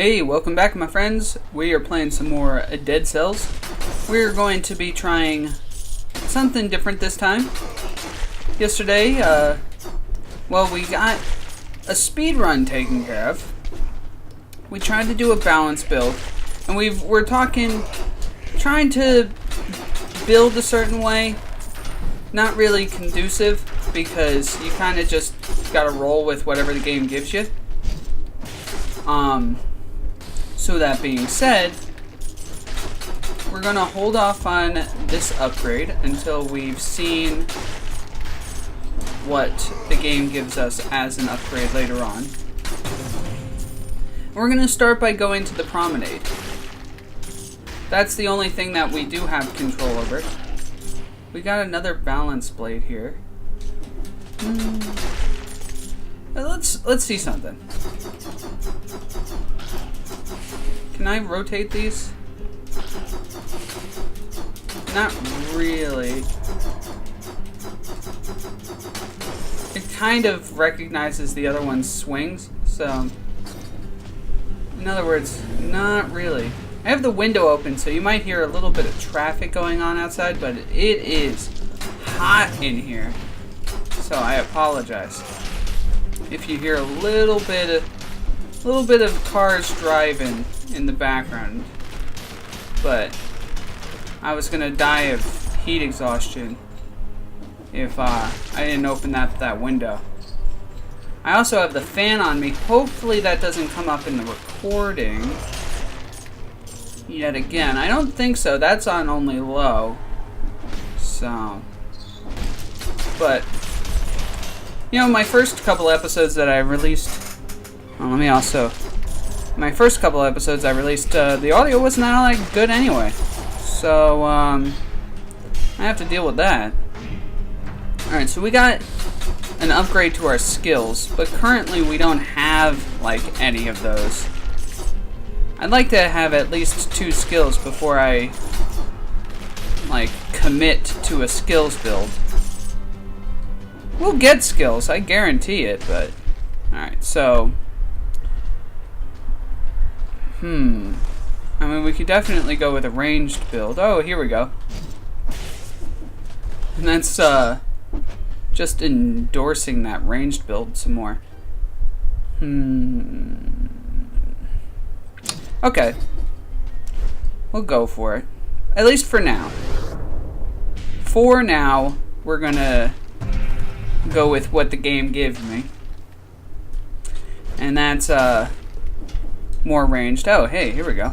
Hey, welcome back my friends. We are playing some more Dead Cells. We're going to be trying something different this time. Yesterday, we got a speed run taken care of. We tried to do a balance build, and we're trying to build a certain way. Not really conducive, because you kind of just gotta roll with whatever the game gives you. So that being said, we're gonna hold off on this upgrade until we've seen what the game gives us as an upgrade later on. We're gonna start by going to the promenade. That's the only thing that we do have control over. We got another balance blade here. Let's see something. Can I rotate these? Not really. It kind of recognizes the other one's swings, so in other words, not really. I have the window open, so you might hear a little bit of traffic going on outside, but it is hot in here, so I apologize if you hear a little bit of cars driving in the background. But I was gonna die of heat exhaustion if I didn't open that window. I also have the fan on me. Hopefully that doesn't come up in the recording yet again. I don't think so. That's on only low. So, but you know, my first couple episodes that I released, my first couple episodes I released, the audio wasn't that good anyway. So, I have to deal with that. Alright, so we got an upgrade to our skills, but currently we don't have, any of those. I'd like to have at least 2 skills before I, commit to a skills build. We'll get skills, I guarantee it, but... Alright, so... I mean, we could definitely go with a ranged build. Oh, here we go. And that's, just endorsing that ranged build some more. Okay. We'll go for it. At least for now. For now, we're gonna go with what the game gives me. And that's, more ranged. Oh, hey, here we go.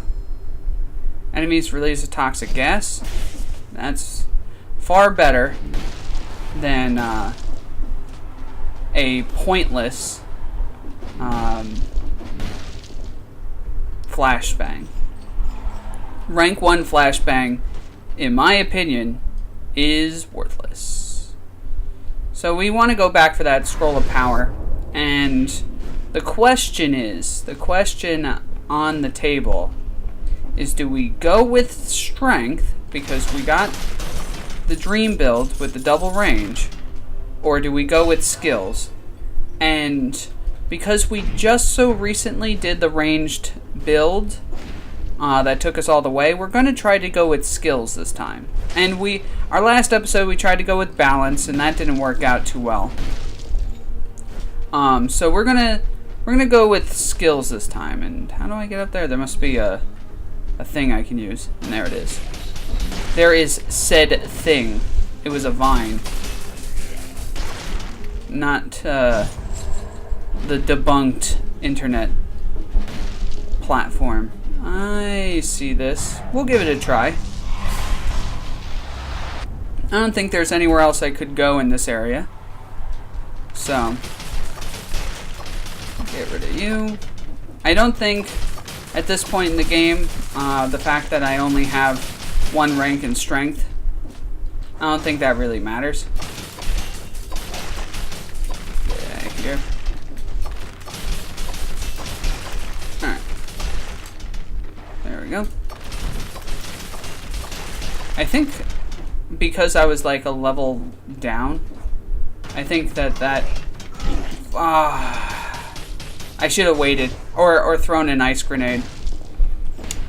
Enemies release a toxic gas. That's far better than a pointless flashbang. Rank 1 flashbang, in my opinion, is worthless. So we want to go back for that scroll of power, and the question on the table is, do we go with strength because we got the dream build with the double range, or do we go with skills? And because we just so recently did the ranged build that took us all the way, we're going to try to go with skills this time. And our last episode we tried to go with balance, and that didn't work out too well. So we're gonna go with skills this time. And how do I get up there? There must be a thing I can use. And there it is. There is said thing. It was a vine. Not the debunked internet platform. I see this. We'll give it a try. I don't think there's anywhere else I could go in this area. So, get rid of you. I don't think at this point in the game, the fact that I only have 1 rank in strength, I don't think that really matters. Yeah, here. Alright. There we go. I think because I was a level down, I think that I should have waited. or thrown an ice grenade.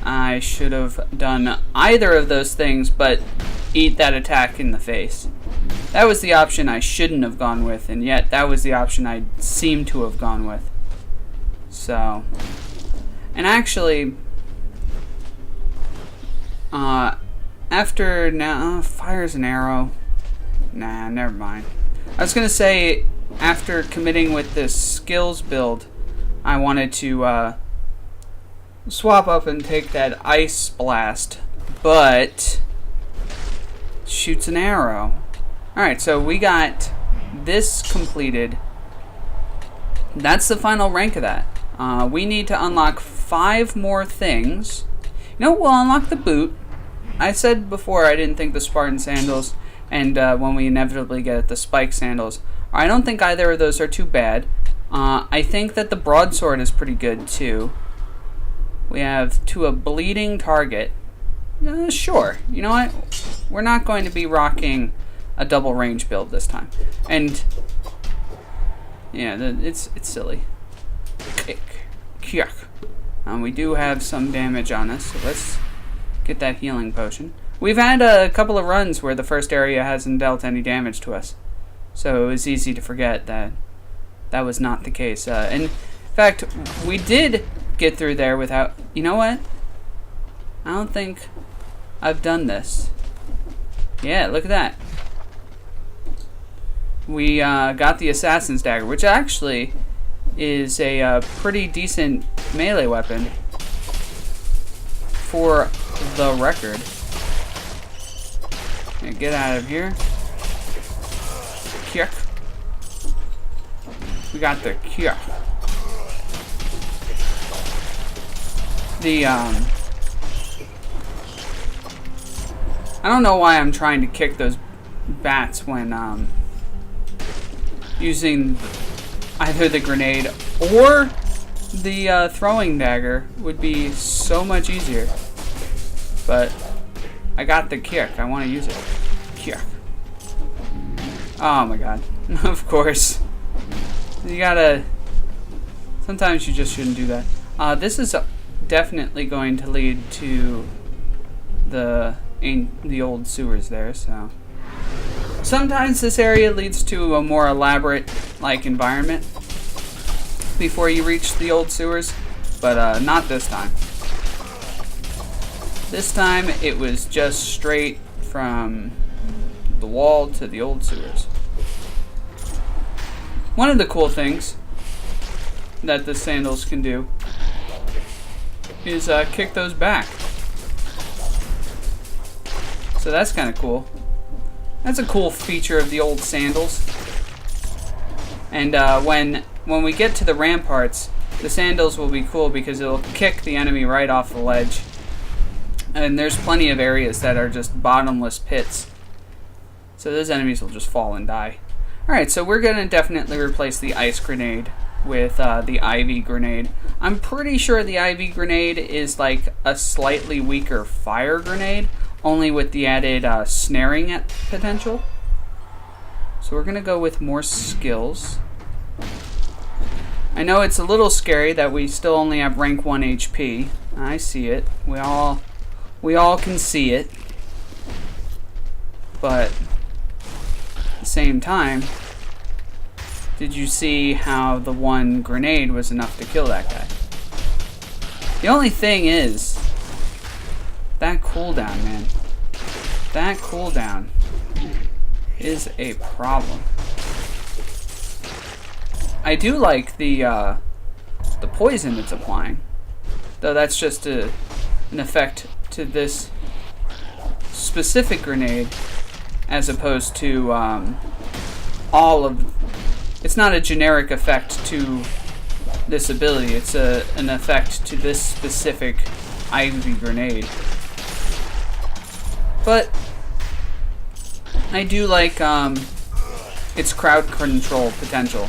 I should have done either of those things, but eat that attack in the face. That was the option I shouldn't have gone with, and yet that was the option I seem to have gone with. So, and actually, after now, fires an arrow. Nah, never mind. I was gonna say, after committing with this skills build, I wanted to swap up and take that ice blast, but shoots an arrow. Alright, so we got this completed. That's the final rank of that. We need to unlock 5 more things. You know, we'll unlock the boot. I said before I didn't think the Spartan sandals, and when we inevitably get the spike sandals, I don't think either of those are too bad. I think that the broadsword is pretty good too. We have to a bleeding target. Sure. You know what? We're not going to be rocking a double range build this time. And yeah, it's silly. Kick. We do have some damage on us, so let's get that healing potion. We've had a couple of runs where the first area hasn't dealt any damage to us, so it was easy to forget that that was not the case. In fact, we did get through there without... You know what? I don't think I've done this. Yeah, look at that. We got the Assassin's Dagger, which actually is a pretty decent melee weapon for the record. Okay, get out of here. Kick. We got the kick. I don't know why I'm trying to kick those bats when using either the grenade or the throwing dagger would be so much easier. But I got the kick. I want to use it. Kick. Oh my god. Of course. You gotta... Sometimes you just shouldn't do that. This is definitely going to lead to the old sewers there, so... Sometimes this area leads to a more elaborate, like, environment before you reach the old sewers, but not this time. This time it was just straight from the wall to the old sewers. One of the cool things that the sandals can do is kick those back. So that's kind of cool. That's a cool feature of the old sandals. And when we get to the ramparts, the sandals will be cool because it'll kick the enemy right off the ledge. And there's plenty of areas that are just bottomless pits. So those enemies will just fall and die. Alright, so we're going to definitely replace the ice grenade with the ivy grenade. I'm pretty sure the ivy grenade is like a slightly weaker fire grenade, only with the added snaring potential. So we're going to go with more skills. I know it's a little scary that we still only have rank 1 HP. I see it. We all can see it. But at the same time, did you see how the one grenade was enough to kill that guy? The only thing is, that cooldown, man. That cooldown is a problem. I do like the poison it's applying, though that's just an effect to this specific grenade, as opposed to all of. It's not a generic effect to this ability. It's an effect to this specific ivy grenade. But I do like its crowd control potential.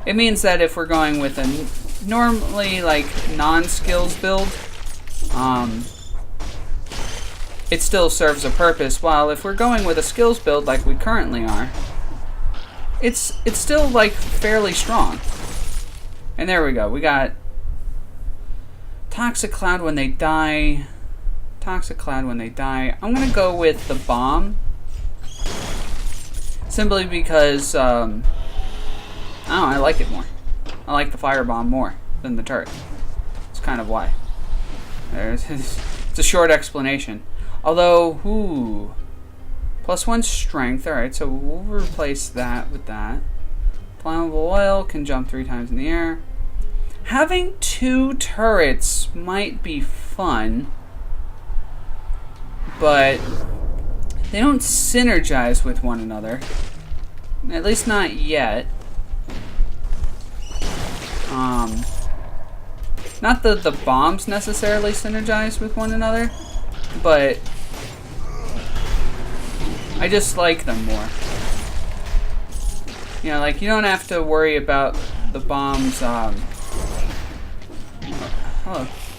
It means that if we're going with a normally like non-skills build, it still serves a purpose. While if we're going with a skills build like we currently are, it's still like fairly strong. And there we go. We got Toxic Cloud when they die. Toxic Cloud when they die. I'm going to go with the bomb. Simply because, I don't know, I like it more. I like the firebomb more than the turret. That's kind of why. It's a short explanation. Although, ooh, +1 strength. Alright, so we'll replace that with that. Flammable oil can jump 3 times in the air. Having 2 turrets might be fun, but they don't synergize with one another. At least not yet. Not that the bombs necessarily synergize with one another, but I just like them more. You know, like, you don't have to worry about the bombs, hello,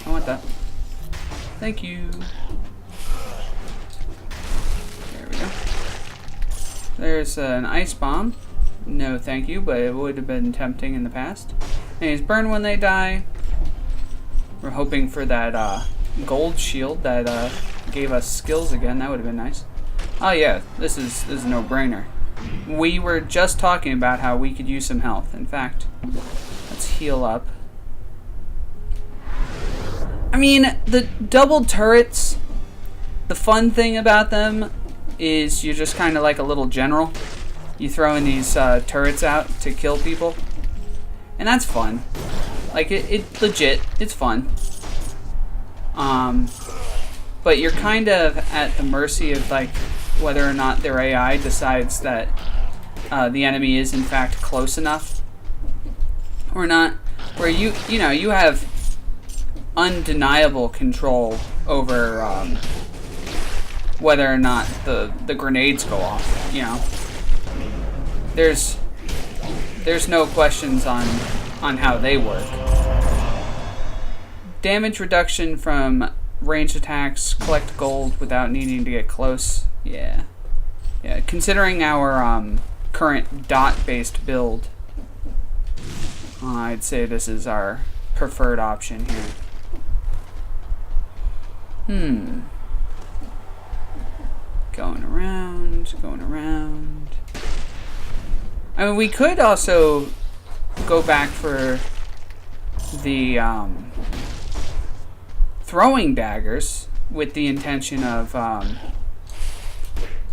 I want that. Thank you. There we go. There's an ice bomb. No thank you, but it would have been tempting in the past. Anyways, burn when they die. We're hoping for that gold shield that gave us skills again. That would have been nice. Oh yeah, this is a no-brainer. We were just talking about how we could use some health. In fact, let's heal up. I mean, the double turrets, the fun thing about them is you're just kind of like a little general. You throw in these turrets out to kill people. And that's fun. Like, it legit, it's fun. But you're kind of at the mercy of, like, whether or not their AI decides that the enemy is in fact close enough or not. Where you know, you have undeniable control over whether or not the grenades go off, you know. There's no questions on how they work. Damage reduction from ranged attacks, collect gold without needing to get close. Yeah. Yeah, considering our current dot-based build, I'd say this is our preferred option here. Going around, going around. I mean, we could also go back for the throwing daggers with the intention of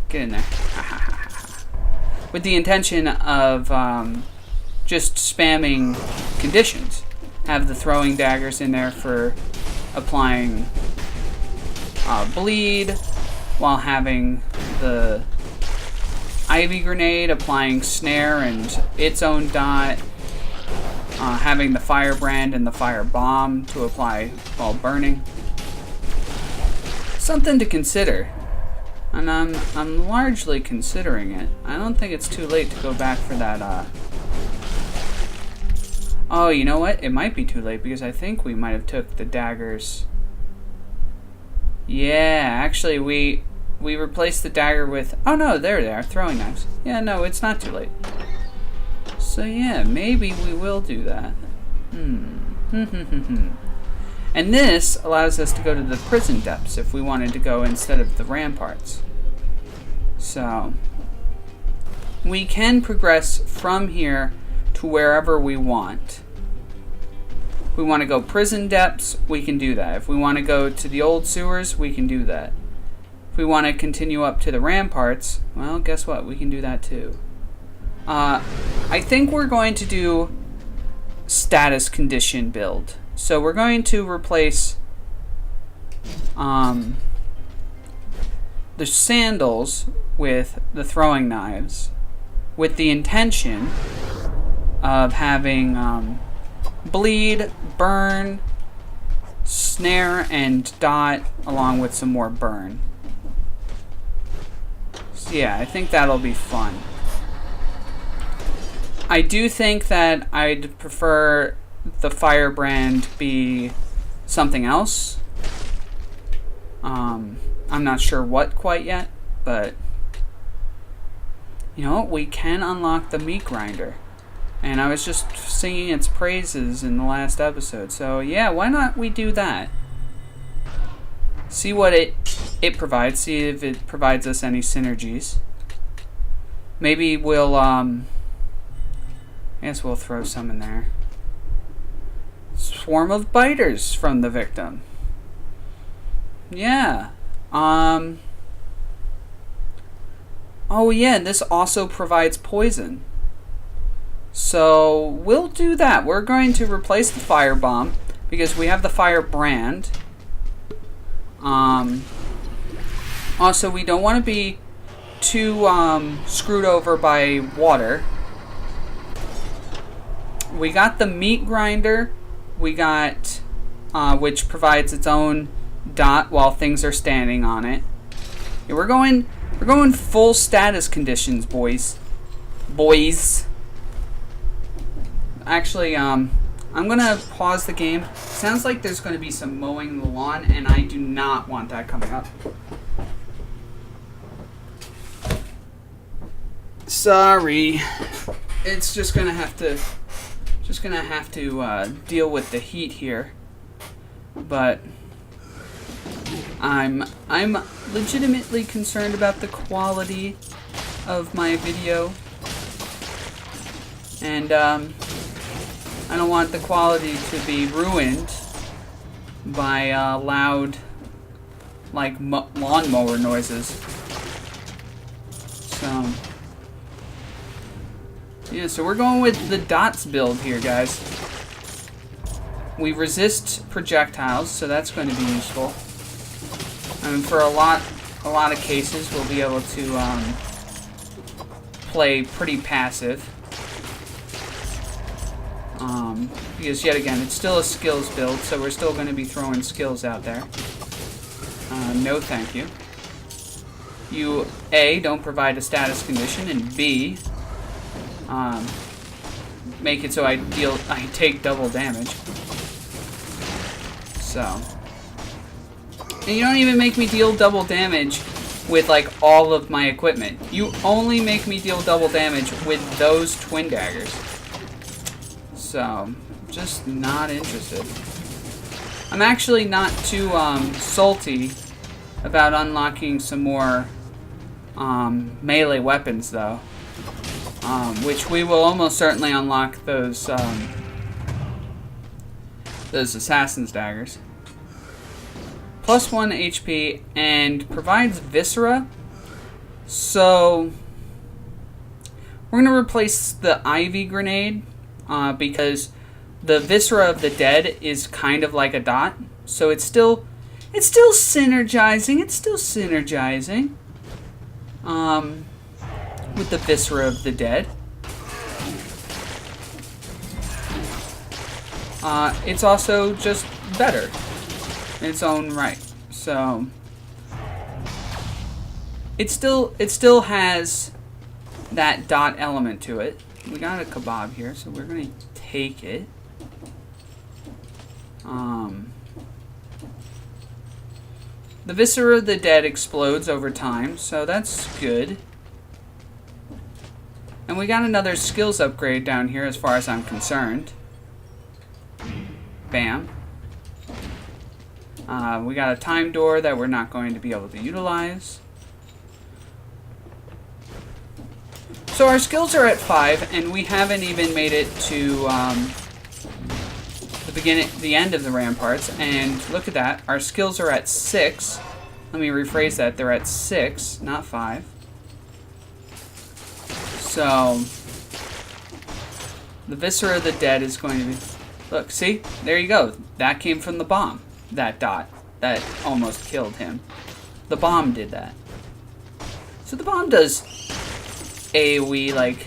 get in there. With the intention of just spamming conditions. Have the throwing daggers in there for applying bleed, while having the Ivy Grenade applying snare and its own dot, having the Firebrand and the Fire Bomb to apply while burning. Something to consider, and I'm largely considering it. I don't think it's too late to go back for that. Oh, you know what? It might be too late because I think we might have took the daggers. Yeah, actually we replaced the dagger with... Oh no, there they are, throwing knives. Yeah, no, it's not too late. So yeah, maybe we will do that. And this allows us to go to the prison depths if we wanted to go instead of the ramparts. So we can progress from here to wherever we want. If we want to go prison depths, we can do that. If we want to go to the old sewers, we can do that. If we want to continue up to the ramparts, well, guess what? We can do that too. I think we're going to do status condition build. So we're going to replace the sandals with the throwing knives, with the intention of having bleed, burn, snare, and dot, along with some more burn. So yeah, I think that'll be fun. I do think that I'd prefer the Firebrand be something else. I'm not sure what quite yet, but you know what? We can unlock the meat grinder. And I was just singing its praises in the last episode. So yeah, why not we do that? See what it provides. See if it provides us any synergies. Maybe we'll, I guess we'll throw some in there. Swarm of biters from the victim. Yeah. Oh yeah, this also provides poison. So we'll do that. We're going to replace the fire bomb because we have the fire brand. Also, we don't want to be too screwed over by water. We got the meat grinder. We got which provides its own dot while things are standing on it. Yeah, we're going full status conditions, boys. Actually, I'm gonna pause the game. Sounds like there's gonna be some mowing the lawn, and I do not want that coming up. Sorry. It's just gonna have to deal with the heat here. But I'm legitimately concerned about the quality of my video, and I don't want the quality to be ruined by loud, like, lawnmower noises. So yeah, so we're going with the dots build here, guys. We resist projectiles, so that's going to be useful. And for a lot of cases, we'll be able to play pretty passive. Because yet again, it's still a skills build, so we're still going to be throwing skills out there. No thank you. You, A, don't provide a status condition, and B, make it so I take double damage. So. And you don't even make me deal double damage with, like, all of my equipment. You only make me deal double damage with those twin daggers. So, just not interested. I'm actually not too salty about unlocking some more melee weapons, though. Which we will almost certainly unlock those assassin's daggers. +1 HP and provides viscera. So we're gonna replace the ivy grenade because the viscera of the dead is kind of like a dot. So it's still synergizing. It's still synergizing. With the viscera of the dead. It's also just better in its own right. So it still has that dot element to it. We got a kebab here, so we're gonna take it. The viscera of the dead explodes over time, so that's good. And we got another skills upgrade down here as far as I'm concerned. Bam. We got a time door that we're not going to be able to utilize. So our skills are at 5, and we haven't even made it to the end of the ramparts. And look at that, our skills are at 6. Let me rephrase that, they're at 6, not 5. So the viscera of the dead is going to be... Look, see? There you go. That came from the bomb. That dot. That almost killed him. The bomb did that. So the bomb does AoE, like...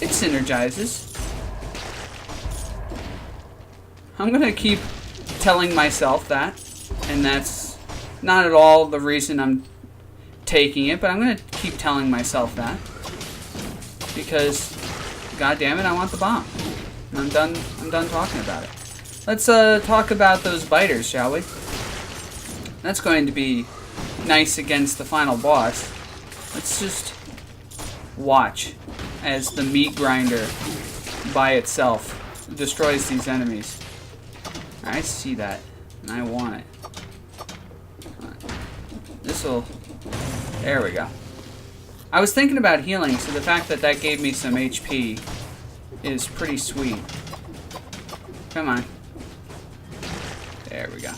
It synergizes. I'm gonna keep telling myself that. And that's not at all the reason I'm taking it, but I'm gonna keep telling myself that. Because, god damn it, I want the bomb. I'm done talking about it. Let's talk about those biters, shall we? That's going to be nice against the final boss. Let's just watch as the meat grinder by itself destroys these enemies. I see that, and I want it. This'll... There we go. I was thinking about healing, so the fact that that gave me some HP is pretty sweet. Come on. There we go.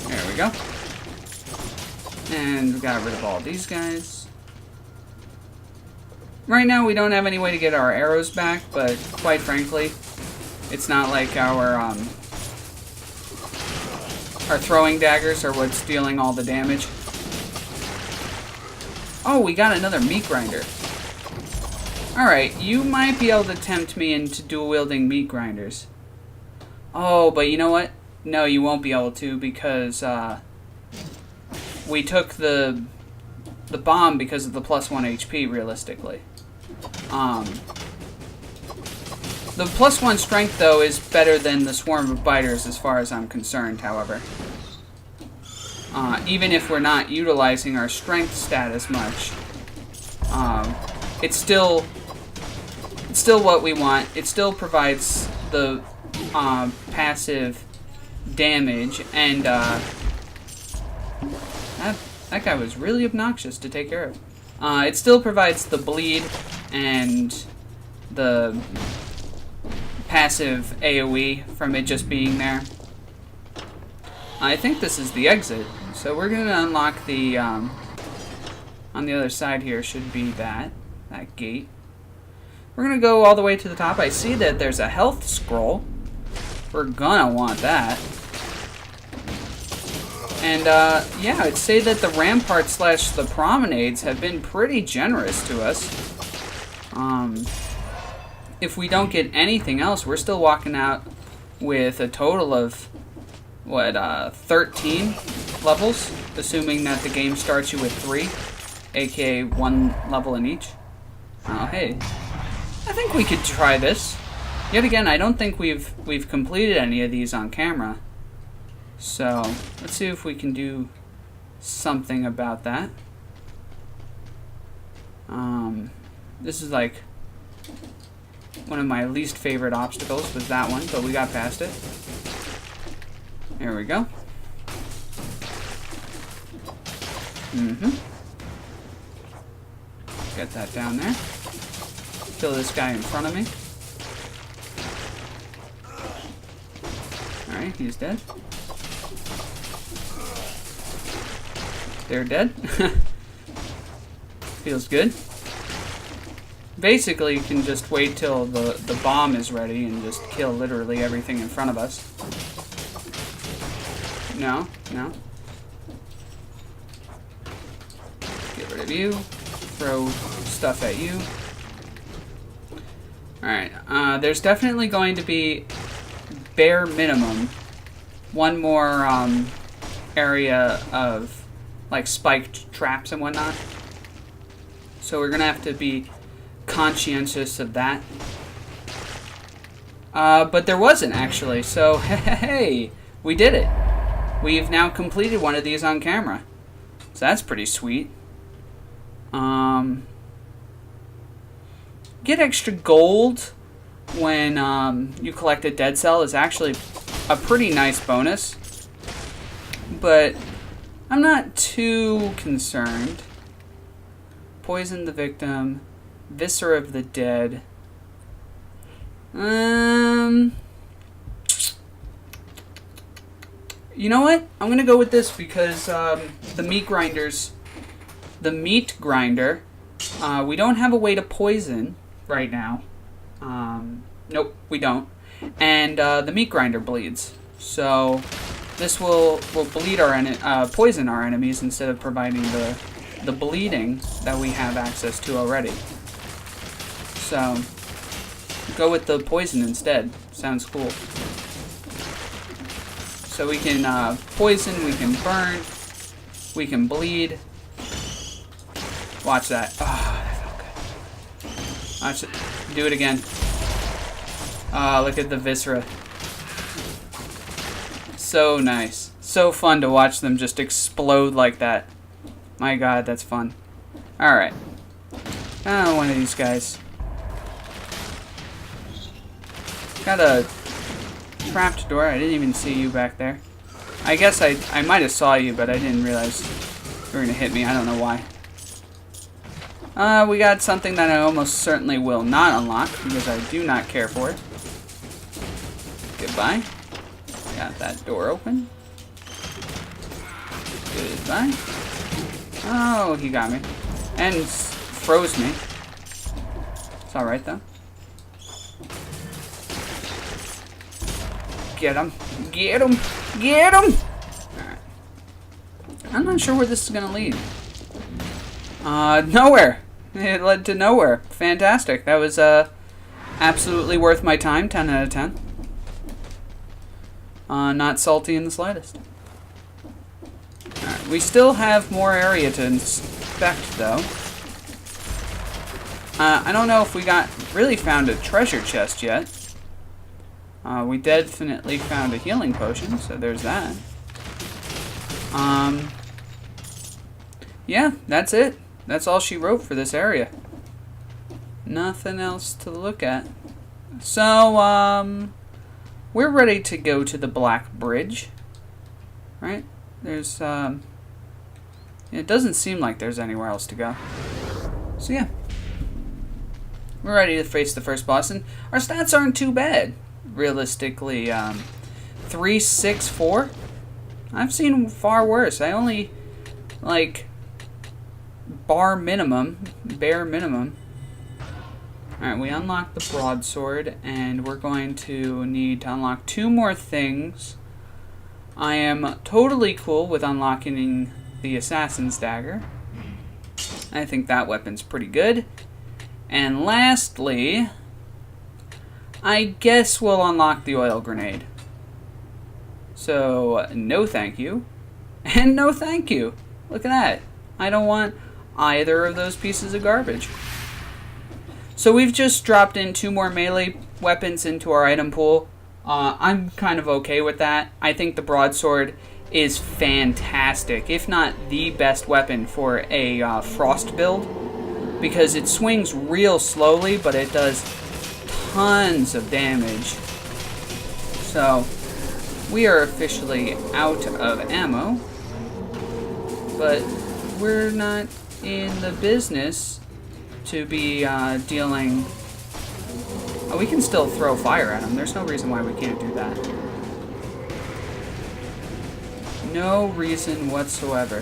There we go. And we got rid of all these guys. Right now we don't have any way to get our arrows back, but quite frankly, it's not like our throwing daggers are what's dealing all the damage. Oh, we got another meat grinder. Alright, you might be able to tempt me into dual-wielding meat grinders. Oh, but you know what? No, you won't be able to, because we took the bomb because of the +1 HP, realistically. The +1 strength, though, is better than the swarm of biters as far as I'm concerned, however. Even if we're not utilizing our strength stat as much, it's still what we want. It still provides the passive damage, and that guy was really obnoxious to take care of. It still provides the bleed and the passive AoE from it just being there. I think this is the exit, so we're going to unlock the, on the other side here should be that gate. We're going to go all the way to the top. I see that there's a health scroll. We're going to want that. And, yeah, I'd say that the ramparts / the promenades have been pretty generous to us. If we don't get anything else, we're still walking out with a total of, what, 13 levels, assuming that the game starts you with 3, aka 1 level in each. Oh, hey. I think we could try this. Yet again, I don't think we've completed any of these on camera. So, let's see if we can do something about that. This is like one of my least favorite obstacles was that one, but we got past it. There we go. Get that down there. Kill this guy in front of me. Alright, he's dead. They're dead. Feels good. Basically, you can just wait till the bomb is ready and just kill literally everything in front of us. No, no. Get rid of you. Throw stuff at you. Alright, there's definitely going to be, bare minimum, one more area of, like, spiked traps and whatnot. So we're going to have to be conscientious of that. But there wasn't, actually. So, hey, we did it. We've now completed one of these on camera. So that's pretty sweet. Get extra gold when you collect a dead cell is actually a pretty nice bonus. But I'm not too concerned. Poison the victim. Viscera of the dead. You know what? I'm going to go with this because the meat grinders... The meat grinder, we don't have a way to poison right now. Nope, we don't. And the meat grinder bleeds. So this will bleed our poison our enemies instead of providing the bleeding that we have access to already. So go with the poison instead. Sounds cool. So we can poison, we can burn, we can bleed. Watch that. Oh, that felt good. Watch it. Do it again. Look at the viscera. So nice. So fun to watch them just explode like that. My god, that's fun. Alright. Oh, one of these guys. Got a trapped door. I didn't even see you back there. I guess I might have saw you, but I didn't realize you were going to hit me. I don't know why. We got something that I almost certainly will not unlock because I do not care for it. Goodbye. Got that door open. Goodbye. Oh, he got me. And froze me. It's alright, though. Get him. Get him. Get him! Alright. I'm not sure where this is going to lead. Nowhere. It led to nowhere. Fantastic. That was, absolutely worth my time. 10 out of 10. Not salty in the slightest. Alright, we still have more area to inspect, though. I don't know if we really found a treasure chest yet. We definitely found a healing potion, so there's that. Yeah, that's it. That's all she wrote for this area. Nothing else to look at. So, we're ready to go to the Black Bridge. Right? There's, it doesn't seem like there's anywhere else to go. So, yeah. We're ready to face the first boss, and our stats aren't too bad. Realistically, 3, 6, 4. I've seen far worse. I only, like, bare minimum. Alright, we unlocked the broadsword, and we're going to need to unlock 2 more things. I am totally cool with unlocking the assassin's dagger. I think that weapon's pretty good. And lastly, I guess we'll unlock the oil grenade. So, no thank you. And no thank you. Look at that. I don't want either of those pieces of garbage. So we've just dropped in 2 more melee weapons into our item pool. I'm kind of okay with that. I think the broadsword is fantastic, if not the best weapon for a frost build, because it swings real slowly, but it does tons of damage. So we are officially out of ammo, but we're not in the business to be dealing... Oh, we can still throw fire at them. There's no reason why we can't do that. No reason whatsoever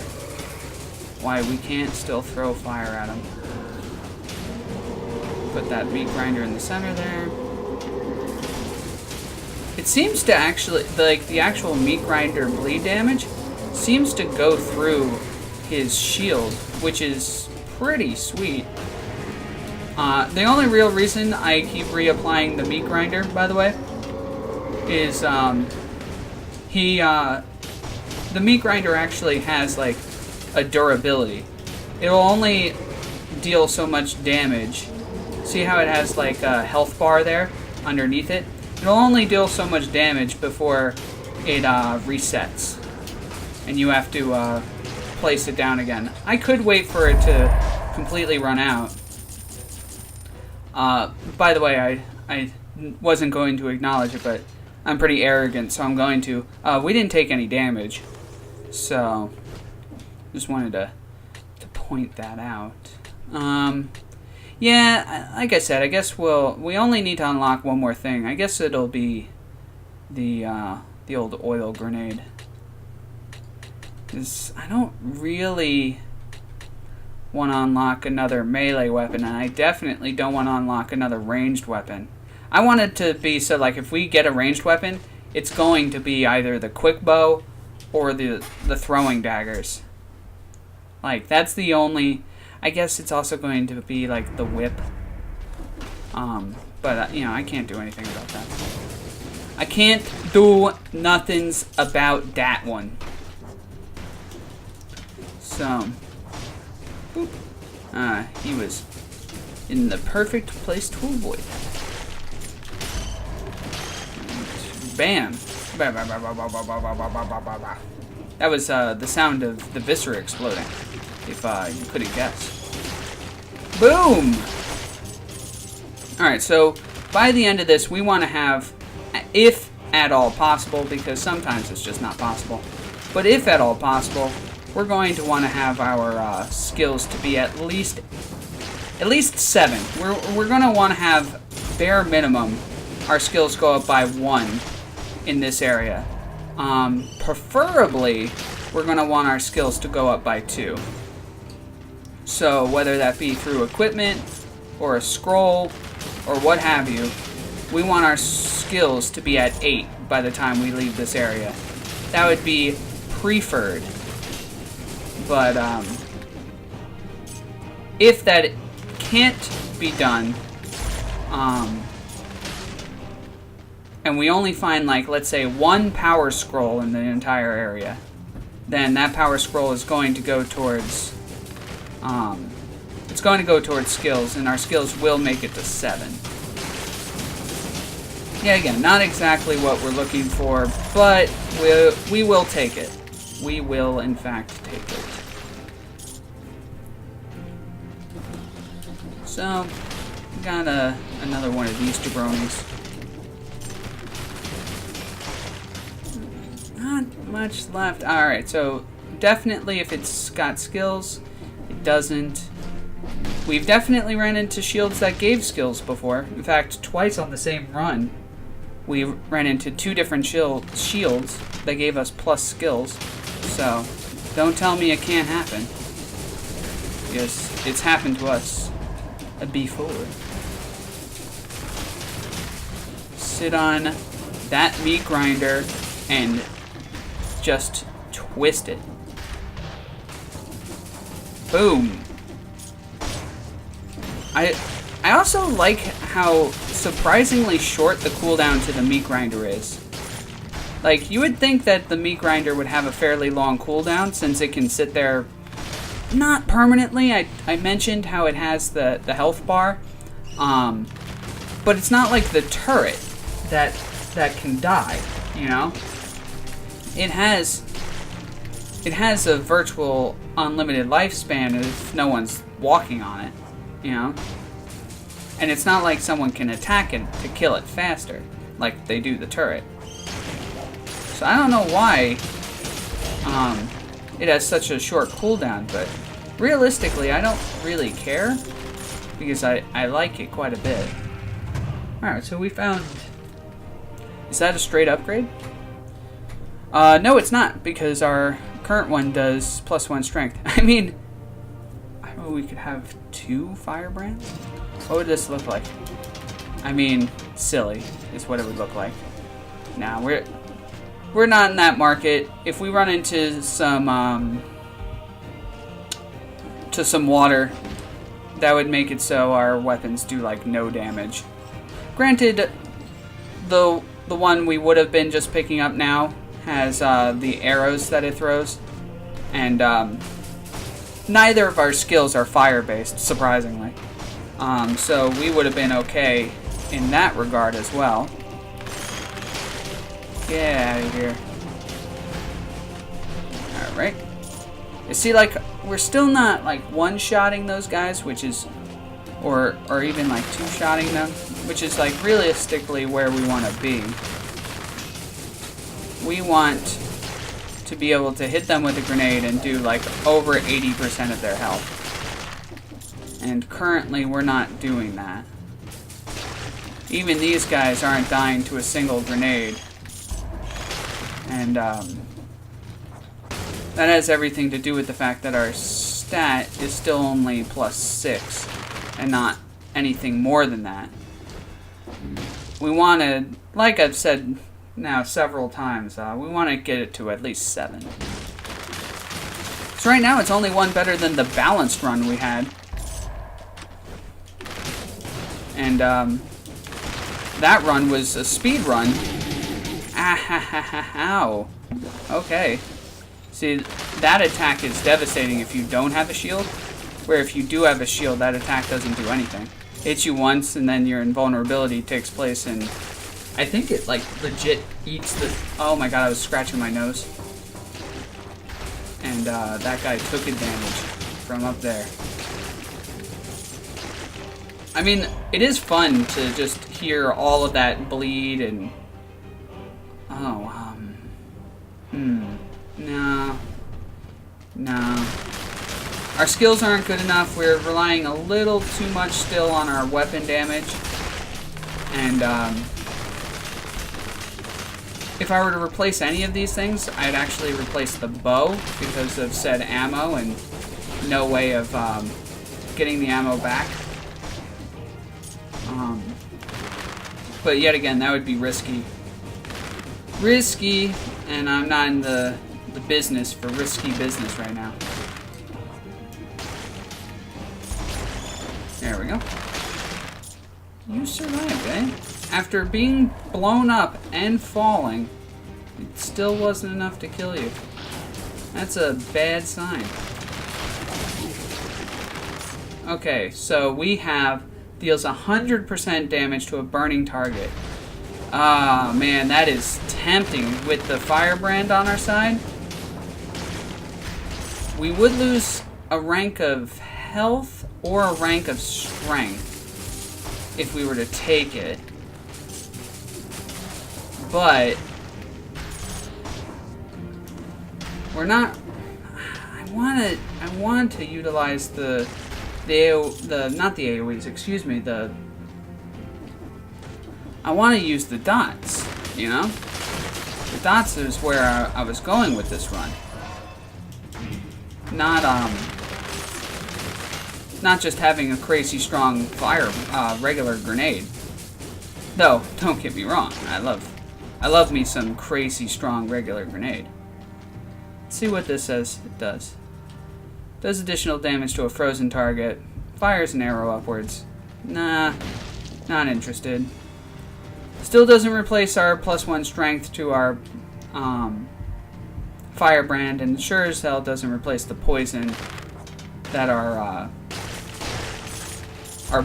why we can't still throw fire at them. Put that meat grinder in the center there. It seems to actually, like, the actual meat grinder bleed damage seems to go through his shield, which is pretty sweet. The only real reason I keep reapplying the meat grinder, by the way, is the meat grinder actually has, like, a durability. It'll only deal so much damage. See how it has, like, a health bar there underneath it? It'll only deal so much damage before it resets. And you have to place it down again. I could wait for it to completely run out. By the way, I wasn't going to acknowledge it, but I'm pretty arrogant, so I'm going to. We didn't take any damage, so just wanted to point that out. Yeah, like I said, I guess we only need to unlock 1 more thing. I guess it'll be the old oil grenade. 'Cause I don't really want to unlock another melee weapon, and I definitely don't want to unlock another ranged weapon. I want it to be so, like, if we get a ranged weapon, it's going to be either the quick bow or the throwing daggers. Like, that's the only... I guess it's also going to be, like, the whip. But, you know, I can't do anything about that. I can't do nothings about that one. So... he was in the perfect place to avoid that. Bam! That was the sound of the viscera exploding, if you couldn't guess. Boom! Alright, so by the end of this, we want to have, if at all possible, because sometimes it's just not possible, but if at all possible, we're going to want to have our skills to be at least 7. We're going to want to have, bare minimum, our skills go up by 1 in this area. Preferably, we're going to want our skills to go up by 2. So whether that be through equipment, or a scroll, or what have you, we want our skills to be at 8 by the time we leave this area. That would be preferred. But if that can't be done, and we only find, like, let's say 1 power scroll in the entire area, then that power scroll is going to go towards it's going to go towards skills, and our skills will make it to 7. Yeah, again, not exactly what we're looking for, but we will take it. We will, in fact, take it. So, got another one of these jabronis. Not much left. Alright, so definitely if it's got skills, it doesn't. We've definitely ran into shields that gave skills before. In fact, twice on the same run, we ran into 2 different shields that gave us plus skills. So, don't tell me it can't happen. Because it's happened to us before. Sit on that meat grinder and just twist it. Boom. I also like how surprisingly short the cooldown to the meat grinder is. Like, you would think that the meat grinder would have a fairly long cooldown since it can sit there, not permanently. I mentioned how it has the health bar, but it's not like the turret that can die, you know? It has a virtual unlimited lifespan if no one's walking on it, you know? And it's not like someone can attack it to kill it faster, like they do the turret. So I don't know why it has such a short cooldown, but realistically I don't really care, because I like it quite a bit. Alright, so we found... Is that a straight upgrade? No, it's not, because our current one does +1 strength. I mean, we could have 2 firebrands? What would this look like? I mean, silly is what it would look like. Nah, we're not in that market. If we run into some water, that would make it so our weapons do like no damage. Granted, the one we would have been just picking up now has the arrows that it throws, and neither of our skills are fire-based, surprisingly. So we would have been okay in that regard as well. Get out of here. Alright. You see, like, we're still not, like, one-shotting those guys, which is... Or even, like, two-shotting them, which is, like, realistically where we want to be. We want to be able to hit them with a grenade and do, like, over 80% of their health. And currently, we're not doing that. Even these guys aren't dying to a single grenade. And, that has everything to do with the fact that our stat is still only +6, and not anything more than that. We want to, like I've said now several times, we want to get it to at least 7. So right now, it's only one better than the balanced run we had. And, that run was a speed run. Ow. Okay. See, that attack is devastating if you don't have a shield, where if you do have a shield, that attack doesn't do anything. Hits you once, and then your invulnerability takes place, and I think it, like, legit eats the... Oh my god, I was scratching my nose. And, that guy took advantage from up there. I mean, it is fun to just hear all of that bleed and... Oh, no. No. Our skills aren't good enough. We're relying a little too much still on our weapon damage. And, if I were to replace any of these things, I'd actually replace the bow because of said ammo and no way of getting the ammo back. But yet again, that would be risky. Risky, and I'm not in the business for risky business right now. There we go. You survived, eh? After being blown up and falling, it still wasn't enough to kill you. That's a bad sign. Okay, so we have deals 100% damage to a burning target. Ah, man, that is tempting with the firebrand on our side. We would lose a rank of health or a rank of strength if we were to take it. But we're not. I want to utilize the not the AoEs, excuse me. I want to use the dots. You know, the dots is where I was going with this run. Not just having a crazy strong regular grenade. Though, don't get me wrong, I love me some crazy strong regular grenade. Let's see what this says it does. Does additional damage to a frozen target. Fires an arrow upwards. Nah, not interested. Still doesn't replace our +1 strength to our firebrand, and sure as hell doesn't replace the poison that our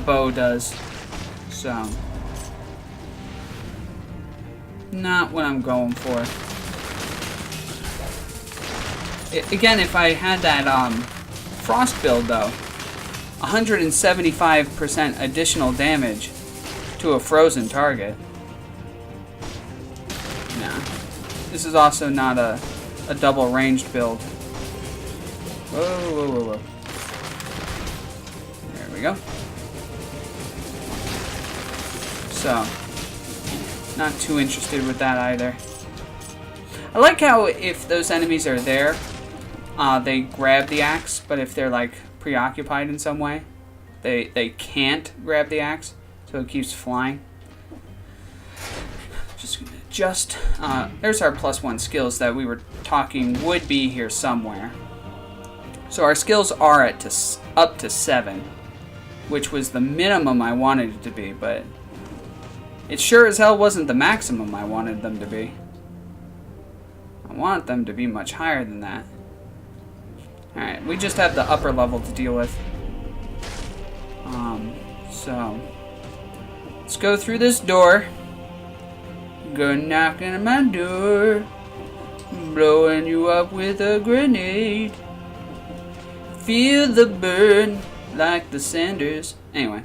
bow does. So, not what I'm going for. Again, if I had that frost build though, 175% additional damage to a frozen target. Nah. This is also not a double ranged build. Whoa. There we go. So, not too interested with that either. I like how if those enemies are there, they grab the axe, but if they're like preoccupied in some way, they can't grab the axe, so it keeps flying. There's our +1 skills that we were talking would be here somewhere. So our skills are up to 7, which was the minimum I wanted it to be, but it sure as hell wasn't the maximum I wanted them to be. I want them to be much higher than that. Alright, we just have the upper level to deal with. So let's go through this door. Go knocking on my door. Blowing you up with a grenade. Feel the burn like the cinders. Anyway.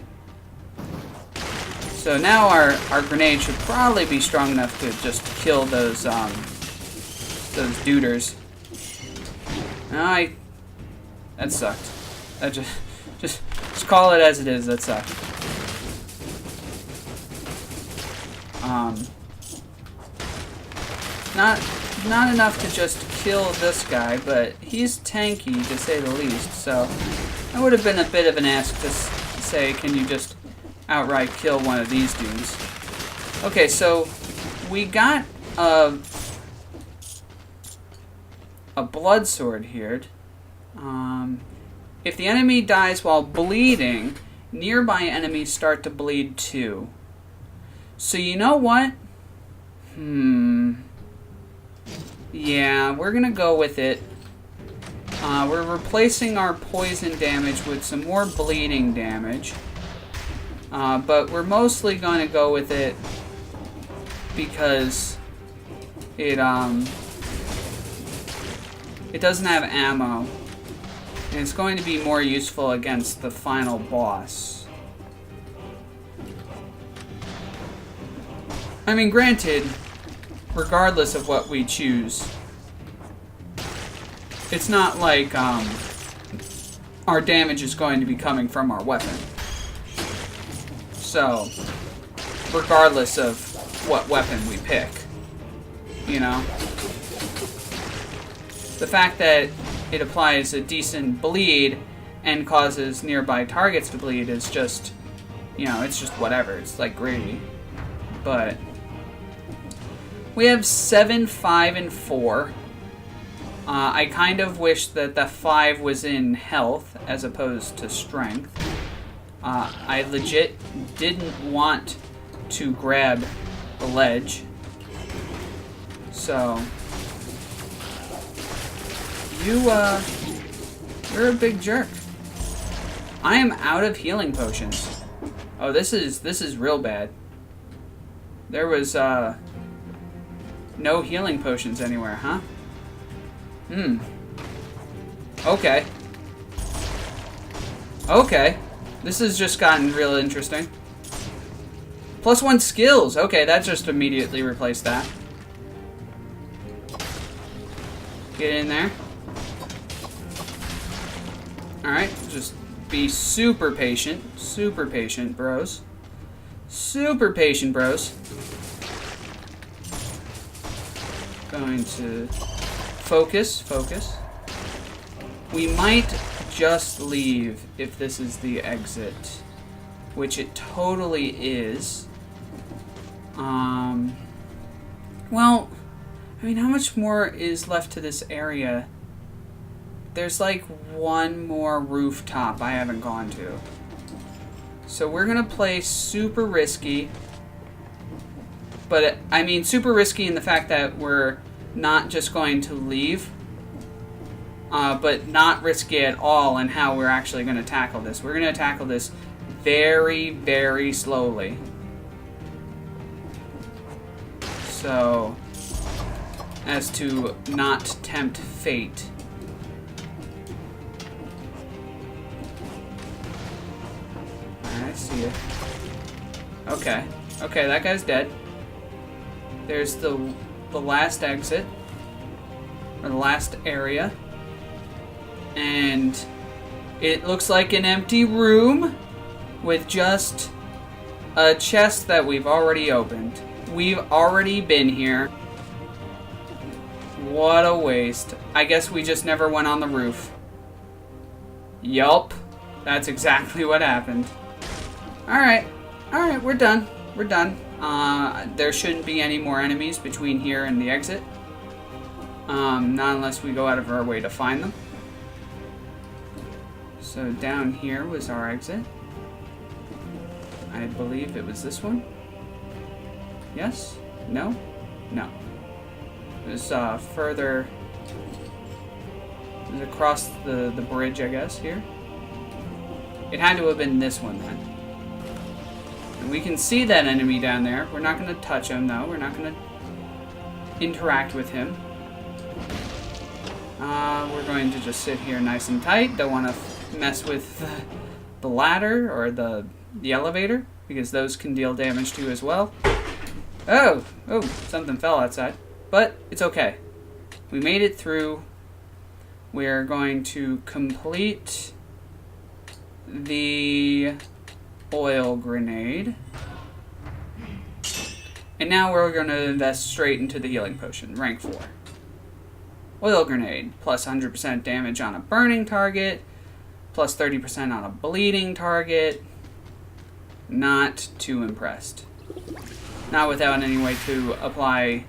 So now our grenade should probably be strong enough to just kill those duders. That sucked. That just call it as it is. That sucked. Not enough to just kill this guy, but he's tanky to say the least. So that would have been a bit of an ask to say, can you just outright kill one of these dudes? Okay, so we got a blood sword here. If the enemy dies while bleeding, nearby enemies start to bleed too. So you know what? Yeah, we're gonna go with it. We're replacing our poison damage with some more bleeding damage. But we're mostly going to go with it because it doesn't have ammo. And it's going to be more useful against the final boss. I mean, granted, regardless of what we choose, it's not like our damage is going to be coming from our weapon. So, regardless of what weapon we pick, you know? The fact that it applies a decent bleed and causes nearby targets to bleed is just, you know, it's just whatever. It's like gravy. But we have 7, 5, and 4. I kind of wish that the 5 was in health as opposed to strength. I legit didn't want to grab the ledge. So you're a big jerk. I am out of healing potions. Oh, this is real bad. There was no healing potions anywhere, huh? Okay. Okay. This has just gotten real interesting. +1 skills. Okay, that just immediately replaced that. Get in there. Alright, just be super patient. Super patient, bros. Super patient, bros. Going to focus. We might just leave if this is the exit, which it totally is. Well, I mean, how much more is left to this area? There's like one more rooftop I haven't gone to. So we're gonna play super risky. But, I mean, super risky in the fact that we're not just going to leave, but not risky at all in how we're actually going to tackle this. We're going to tackle this very, very slowly. So, as to not tempt fate. I see it. Okay. Okay, that guy's dead. There's the last exit, or the last area, and it looks like an empty room with just a chest that we've already opened. We've already been here. What a waste. I guess we just never went on the roof. Yup, that's exactly what happened. Alright, we're done. We're done. There shouldn't be any more enemies between here and the exit. Not unless we go out of our way to find them. So down here was our exit. I believe it was this one. Yes? No? No. It was further... It was across the bridge, I guess, here. It had to have been this one then. We can see that enemy down there. We're not going to touch him, though. We're not going to interact with him. We're going to just sit here nice and tight. Don't want to mess with the ladder or the elevator, because those can deal damage to as well. Oh, something fell outside. But it's okay. We made it through. We're going to complete the oil grenade. And now we're going to invest straight into the healing potion, rank 4. Oil grenade, plus 100% damage on a burning target, plus 30% on a bleeding target. Not too impressed. Not without any way to apply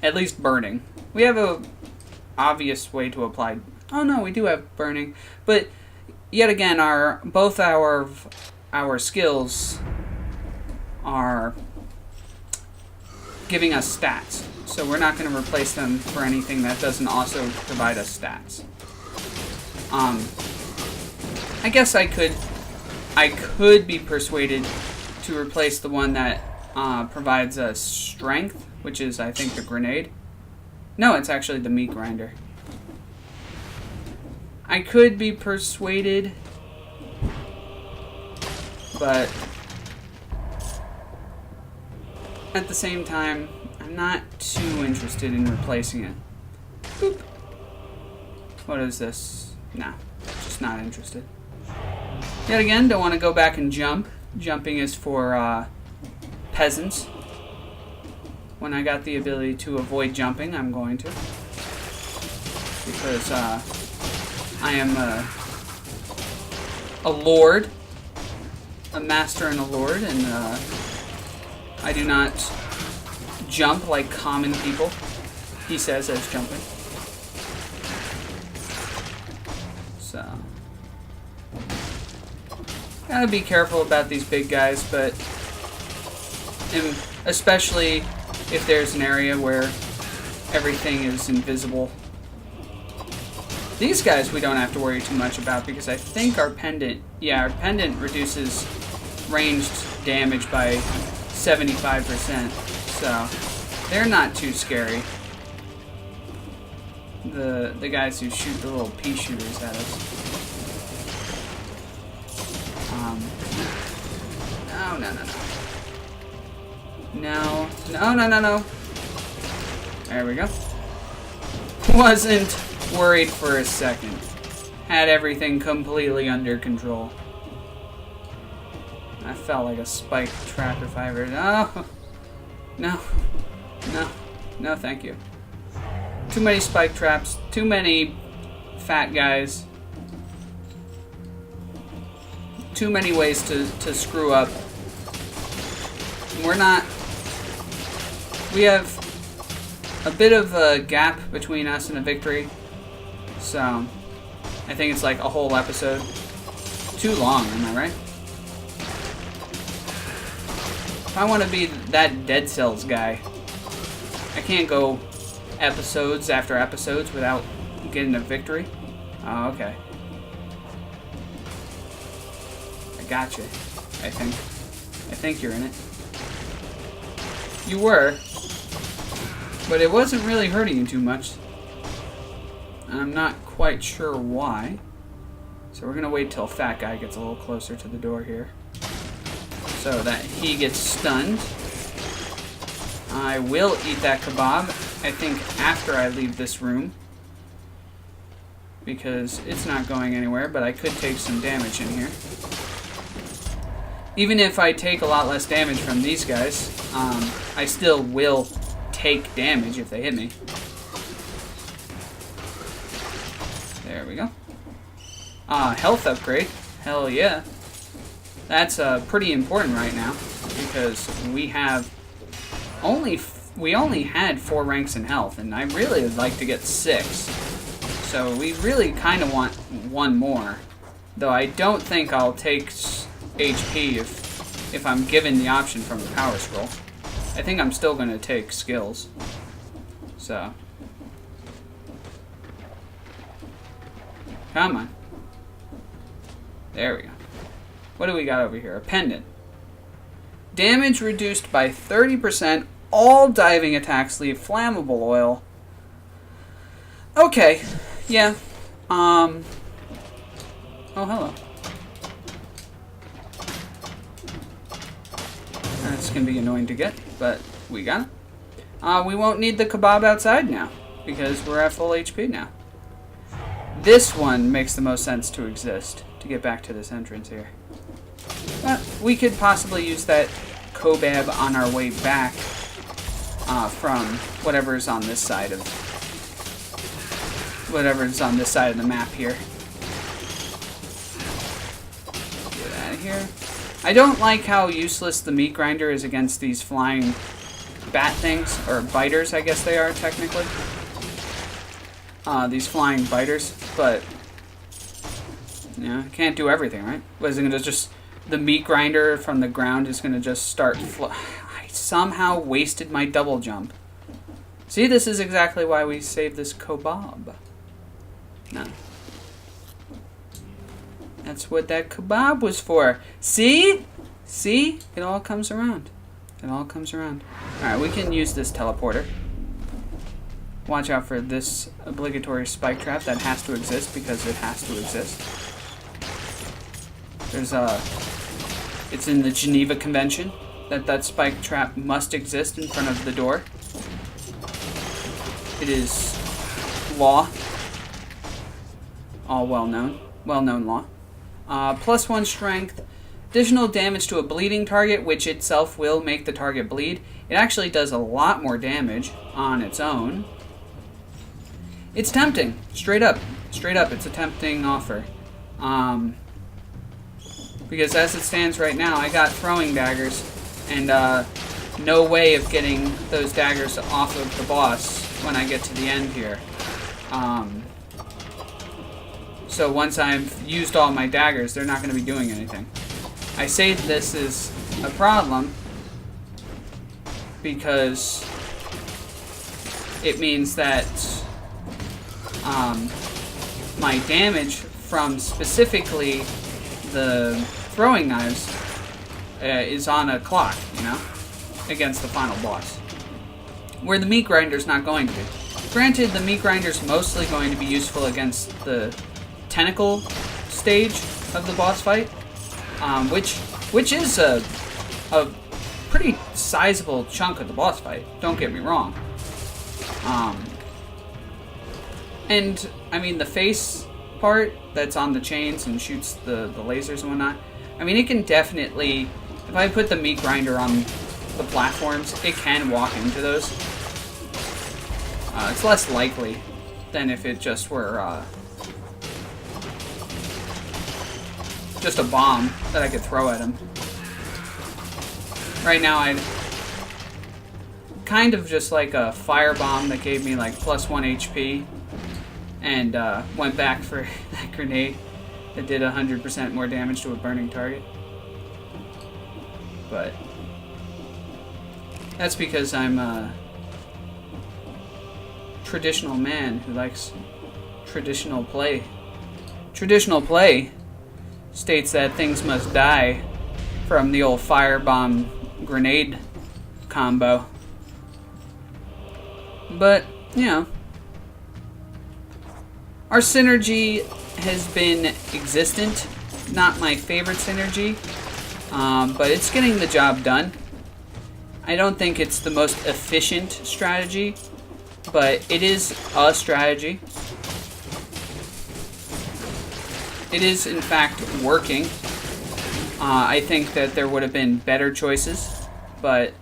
at least burning. We have a obvious way to apply... Oh no, we do have burning. But yet again, both our skills are giving us stats. So we're not going to replace them for anything that doesn't also provide us stats. I guess I could be persuaded to replace the one that provides us strength, which is, I think, the grenade. No, it's actually the meat grinder. I could be persuaded, but at the same time, I'm not too interested in replacing it. Boop. What is this? No, just not interested. Yet again, don't want to go back and jump. Jumping is for peasants. When I got the ability to avoid jumping, I'm going to. Because I am a lord. A master and a lord, and I do not jump like common people, he says as jumping. So, gotta be careful about these big guys, but especially if there's an area where everything is invisible. These guys we don't have to worry too much about because I think our pendant, yeah, our pendant reduces ranged damage by 75%, so they're not too scary. The guys who shoot the little pea shooters at us. No. There we go. Wasn't worried for a second. Had everything completely under control. I felt like a spike trap if I ever... No, thank you. Too many spike traps, too many fat guys. Too many ways to screw up. We have a bit of a gap between us and a victory. So, I think it's like a whole episode. Too long, am I right? If I want to be that Dead Cells guy, I can't go episodes after episodes without getting a victory. Oh, okay. I gotcha. I think you're in it. You were. But it wasn't really hurting you too much. I'm not quite sure why. So we're gonna wait till Fat Guy gets a little closer to the door here. So that he gets stunned. I will eat that kebab, I think, after I leave this room. Because it's not going anywhere, but I could take some damage in here. Even if I take a lot less damage from these guys, I still will take damage if they hit me. There we go. Health upgrade. Hell yeah. That's pretty important right now because we only had 4 ranks in health, and I really would like to get 6. So we really kind of want 1 more. Though I don't think I'll take HP if I'm given the option from the power scroll. I think I'm still going to take skills. So. Come on. There we go. What do we got over here? A pendant. Damage reduced by 30%. All diving attacks leave flammable oil. Okay. Yeah. Oh, hello. That's going to be annoying to get, but we got it. We won't need the kebab outside now, because we're at full HP now. This one makes the most sense to exist, to get back to this entrance here. But we could possibly use that kebab on our way back from whatever's on this side of the map here. Get out of here. I don't like how useless the meat grinder is against these flying bat things, or biters, I guess they are technically. These flying biters, but yeah, can't do everything, right? Was it gonna just the meat grinder from the ground is gonna just start? I somehow wasted my double jump. See, this is exactly why we saved this kebab. No. That's what that kebab was for. See? See? It all comes around. It all comes around. Alright, we can use this teleporter. Watch out for this obligatory spike trap that has to exist because it has to exist. There's it's in the Geneva Convention. that spike trap must exist in front of the door. It is law. All well-known law. +1 strength. Additional damage to a bleeding target, which itself will make the target bleed. It actually does a lot more damage on its own. It's tempting. Straight up, it's a tempting offer. Because as it stands right now, I got throwing daggers, and no way of getting those daggers off of the boss when I get to the end here. So once I've used all my daggers, they're not going to be doing anything. I say this is a problem because it means that my damage from specifically the throwing knives is on a clock, you know, against the final boss. Where the meat grinder's not going to be. Granted, the meat grinder's mostly going to be useful against the tentacle stage of the boss fight, which is a pretty sizable chunk of the boss fight. Don't get me wrong. And I mean the face part that's on the chains and shoots the lasers and whatnot. I mean, it can definitely, if I put the meat grinder on the platforms, it can walk into those. It's less likely than if it just were just a bomb that I could throw at him. Right now, I'd kind of just like a firebomb that gave me like +1 HP, and went back for that grenade that did 100% more damage to a burning target. But that's because I'm a traditional man who likes traditional play. Traditional play states that things must die from the old firebomb grenade combo. But, you know, our synergy has been existent. Not my favorite synergy, but it's getting the job done. I don't think it's the most efficient strategy, but it is a strategy. It is, in fact, working. I think that there would have been better choices, but,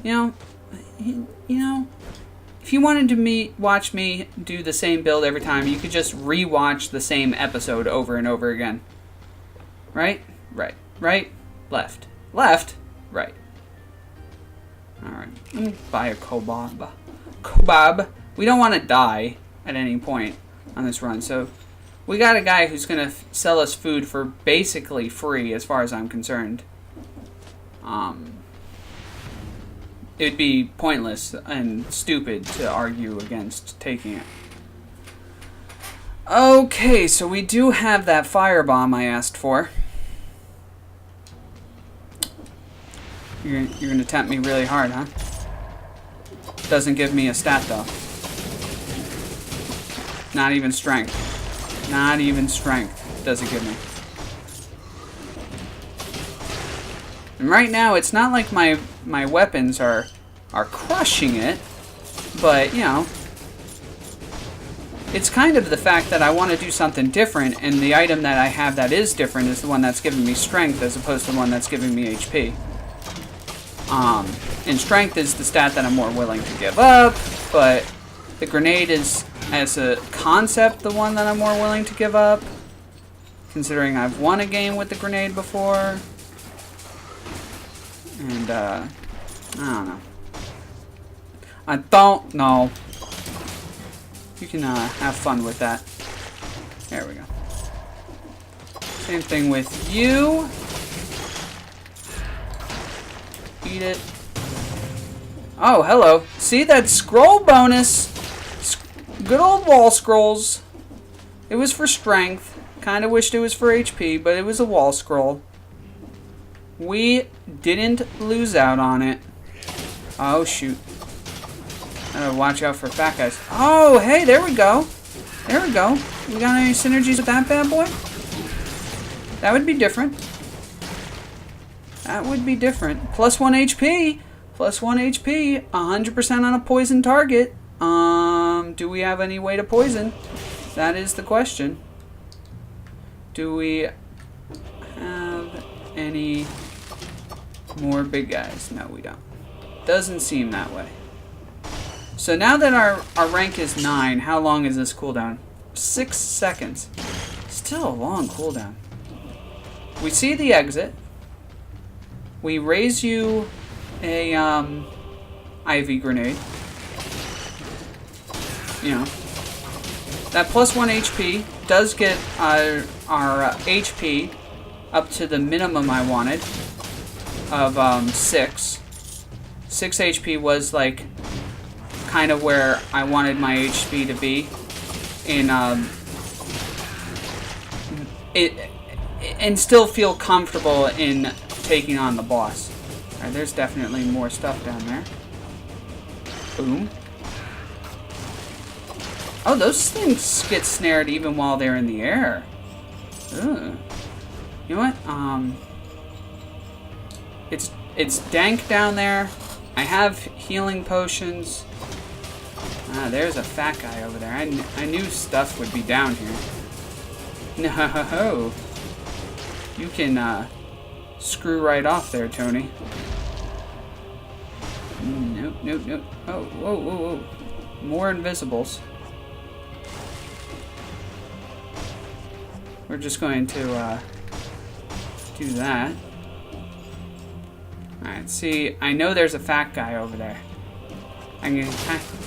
you know, if you wanted to watch me do the same build every time, you could just re-watch the same episode over and over again. Right? Right. Right? Left. Left? Right. Alright. Let me buy a Kobab. Kobab. We don't want to die at any point on this run, so we got a guy who's going to sell us food for basically free, as far as I'm concerned. It'd be pointless and stupid to argue against taking it. Okay, so we do have that firebomb I asked for. You're going to tempt me really hard, huh? Doesn't give me a stat, though. Not even strength. Not even strength does it give me. And right now, it's not like my weapons are crushing it, but, you know, it's kind of the fact that I want to do something different, and the item that I have that is different is the one that's giving me strength as opposed to the one that's giving me HP. And strength is the stat that I'm more willing to give up, but the grenade is, as a concept, the one that I'm more willing to give up, considering I've won a game with the grenade before. And, I don't know. I don't know. You can, have fun with that. There we go. Same thing with you. Eat it. Oh, hello. See, that scroll bonus. Good old wall scrolls. It was for strength. Kind of wished it was for HP, but it was a wall scroll. We didn't lose out on it. Oh, shoot. Gotta watch out for fat guys. Oh, hey, there we go. There we go. We got any synergies with that bad boy? That would be different. That would be different. Plus 1 HP. Plus 1 HP. 100% on a poison target. Do we have any way to poison? That is the question. Do we have any more big guys? No, we don't. Doesn't seem that way. So now that our rank is 9, how long is this cooldown? 6 seconds. Still a long cooldown. We see the exit. We raise you a IV grenade. You know, that plus 1 HP does get our HP up to the minimum I wanted of 6. 6 HP was like kind of where I wanted my HP to be in and still feel comfortable in taking on the boss. Alright, there's definitely more stuff down there. Boom. Oh, those things get snared even while they're in the air. Ugh. You know what? It's dank down there. I have healing potions. Ah, there's a fat guy over there. I knew stuff would be down here. No. You can screw right off there, Tony. Nope, nope, nope. Oh, whoa, whoa, whoa. More invisibles. We're just going to do that. Alright, see, I know there's a fat guy over there.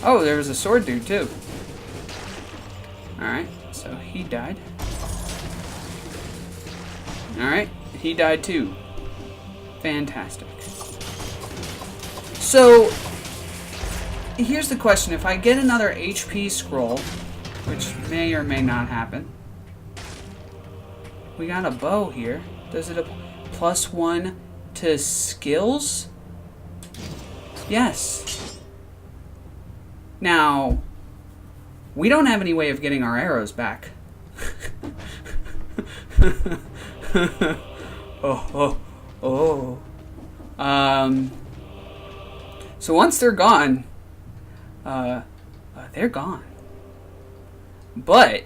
Oh, there was a sword dude too. Alright, so he died. Alright, he died too. Fantastic. So, here's the question. If I get another HP scroll, which may or may not happen, we got a bow here. Does it a plus 1 to skills? Yes. Now, we don't have any way of getting our arrows back. Oh. So once they're gone, they're gone. But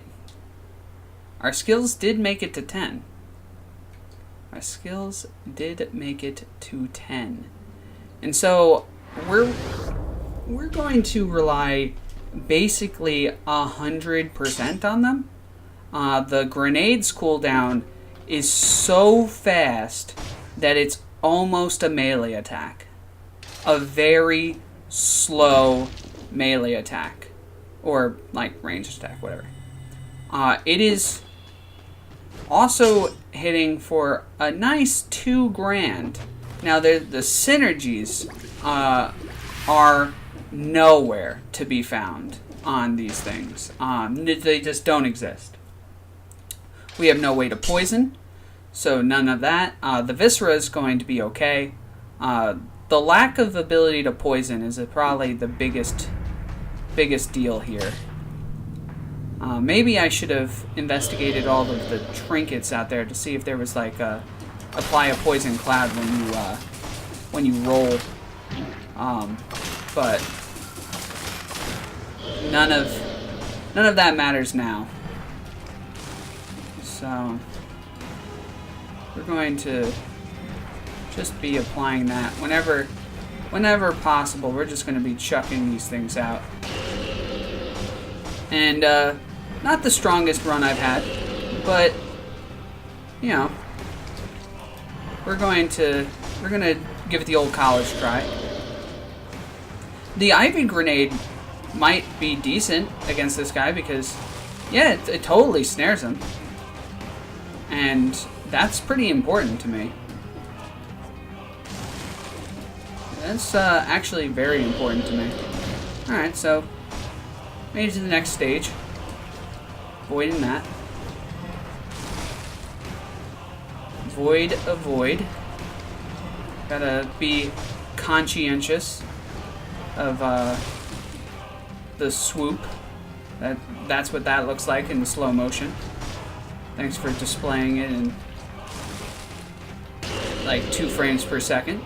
our skills did make it to 10. Our skills did make it to 10. And so we're going to rely basically 100% on them. The grenades cooldown is so fast that it's almost a melee attack. A very slow melee attack. Or like ranged attack, whatever. It is also hitting for a nice 2 grand. Now the synergies are nowhere to be found on these things. They just don't exist. We have no way to poison, so none of that. The Viscera is going to be okay. The lack of ability to poison is probably the biggest deal here. Maybe I should have investigated all of the trinkets out there to see if there was like a apply a poison cloud when you roll. But none of that matters now. So we're going to just be applying that whenever possible. We're just going to be chucking these things out. And not the strongest run I've had, but you know, we're gonna give it the old college try. The Ivy Grenade might be decent against this guy because, yeah, it totally snares him. And that's pretty important to me. That's actually very important to me. Alright, so made it to the next stage. Avoiding that. Avoid. Gotta be conscientious of the swoop. That's what that looks like in the slow motion. Thanks for displaying it. And like 2 frames per second.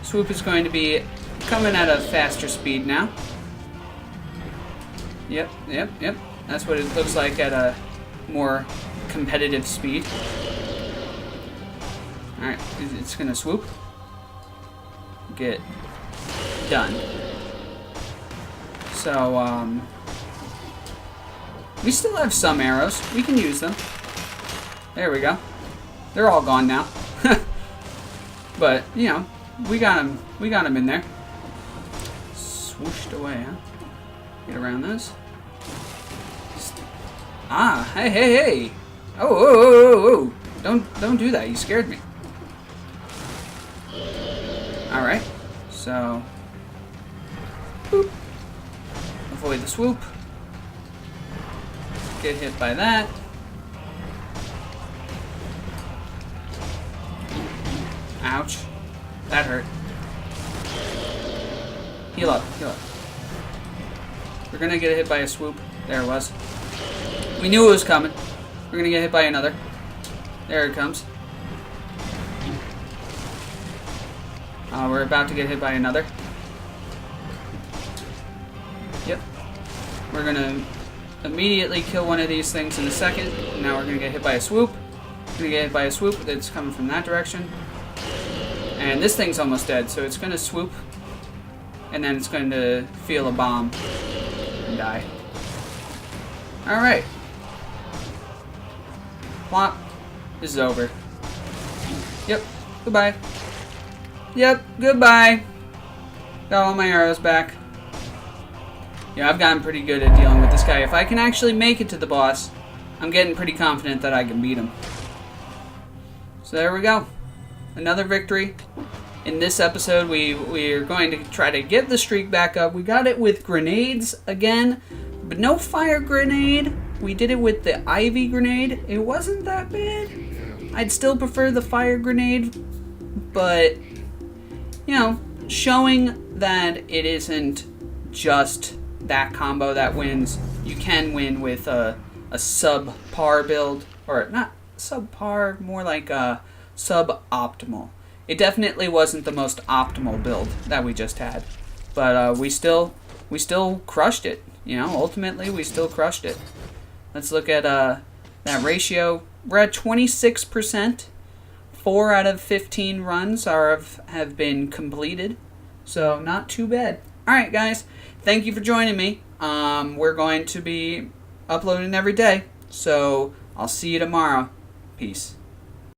Swoop is going to be coming at a faster speed now. Yep. That's what it looks like at a more competitive speed. Alright, it's gonna swoop. Get done. So, we still have some arrows. We can use them. There we go. They're all gone now. But, you know, we got them. We got them in there. Swooshed away, huh? Get around this. Ah, hey. Oh. Don't do that. You scared me. Alright. So, boop. Avoid the swoop. Get hit by that. Ouch. That hurt. Heal up. We're gonna get hit by a swoop. There it was. We knew it was coming. We're gonna get hit by another. There it comes. We're about to get hit by another. Yep. We're gonna immediately kill one of these things in a second. Now we're gonna get hit by a swoop. We're gonna get hit by a swoop that's coming from that direction. And this thing's almost dead, so it's gonna swoop. And then it's going to feel a bomb and die. Alright. Plop. This is over. Yep. Goodbye. Yep. Goodbye. Got all my arrows back. Yeah, I've gotten pretty good at dealing with this guy. If I can actually make it to the boss, I'm getting pretty confident that I can beat him. So there we go. Another victory. In this episode, we're going to try to get the streak back up. We got it with grenades again, but no fire grenade. We did it with the ivy grenade. It wasn't that bad. I'd still prefer the fire grenade, but, you know, showing that it isn't just that combo that wins. You can win with a subpar build, or not subpar, more like a suboptimal. It definitely wasn't the most optimal build that we just had, but we still crushed it. You know, ultimately we still crushed it. Let's look at that ratio. We're at 26%. 4 out of 15 runs have been completed, so not too bad. All right, guys, thank you for joining me. We're going to be uploading every day, so I'll see you tomorrow. Peace.